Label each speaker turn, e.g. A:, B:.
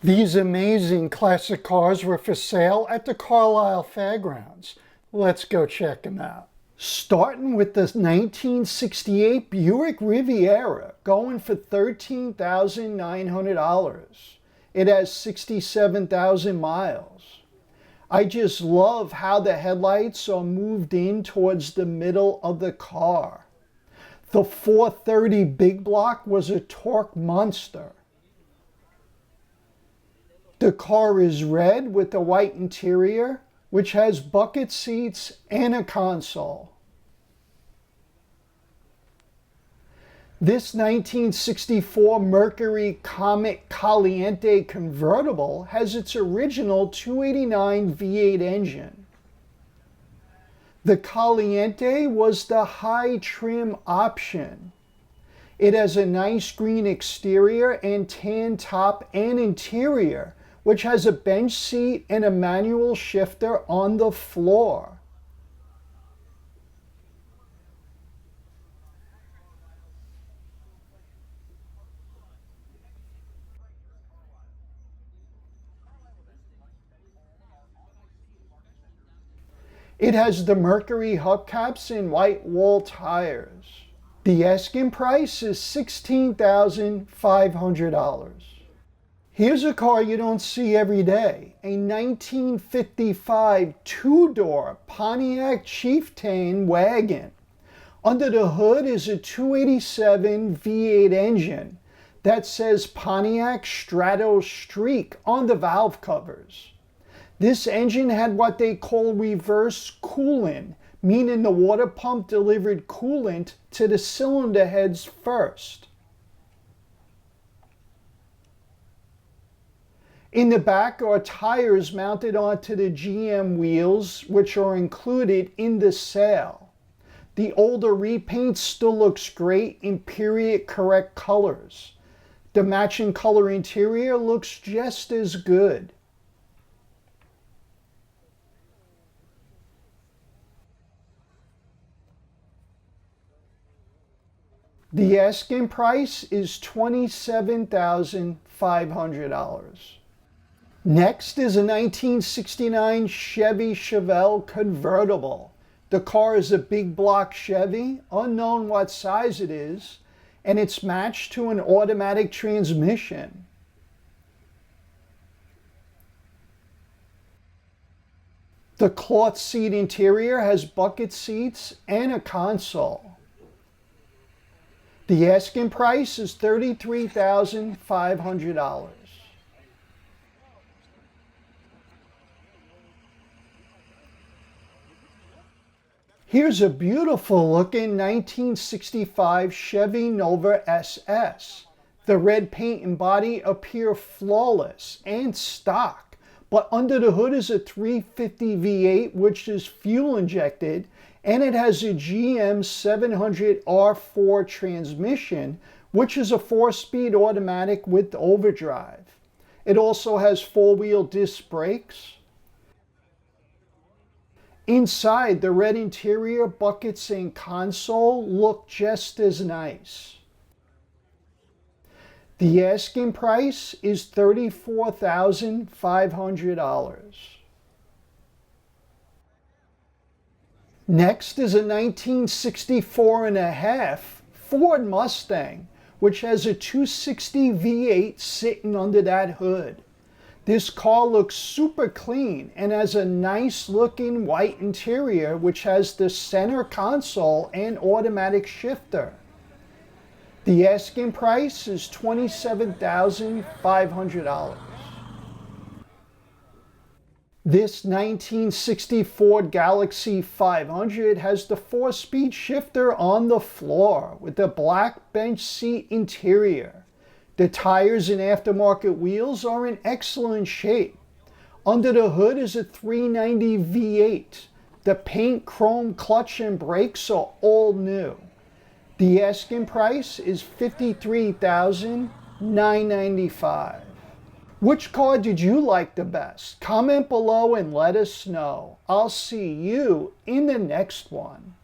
A: These amazing classic cars were for sale at the Carlisle Fairgrounds. Let's go check them out. Starting with the 1968 Buick Riviera, going for $13,900. It has 67,000 miles. I just love how the headlights are moved in towards the middle of the car. The 430 big block was a torque monster. The car is red with a white interior, which has bucket seats and a console. This 1964 Mercury Comic Caliente convertible has its original 289 V8 engine. The Caliente was the high trim option. It has a nice green exterior and tan top and interior, which has a bench seat and a manual shifter on the floor. It has the Mercury hubcaps and white wall tires. The asking price is $16,500. Here's a car you don't see every day, a 1955 two-door Pontiac Chieftain wagon. Under the hood is a 287 V8 engine that says Pontiac Strato Streak on the valve covers. This engine had what they call reverse coolant, meaning the water pump delivered coolant to the cylinder heads first. In the back are tires mounted onto the GM wheels, which are included in the sale. The older repaint still looks great in period correct colors. The matching color interior looks just as good. The asking price is $27,500. Next is a 1969 Chevy Chevelle convertible. The car is a big block Chevy, unknown what size it is, and it's matched to an automatic transmission. The cloth seat interior has bucket seats and a console. The asking price is $33,500. Here's a beautiful looking 1965 Chevy Nova SS. The red paint and body appear flawless and stock, but under the hood is a 350 V8 which is fuel injected, and it has a GM 700R4 transmission, which is a 4-speed automatic with overdrive. It also has 4-wheel disc brakes. Inside, the red interior, buckets, and console look just as nice. The asking price is $34,500. Next is a 1964 and a half Ford Mustang, which has a 260 V8 sitting under that hood. This car looks super clean and has a nice looking white interior which has the center console and automatic shifter. The asking price is $27,500. This 1960 Ford Galaxie 500 has the 4-speed shifter on the floor with a black bench seat interior. The tires and aftermarket wheels are in excellent shape. Under the hood is a 390 V8. The paint, chrome, clutch, and brakes are all new. The asking price is $53,995. Which car did you like the best? Comment below and let us know. I'll see you in the next one.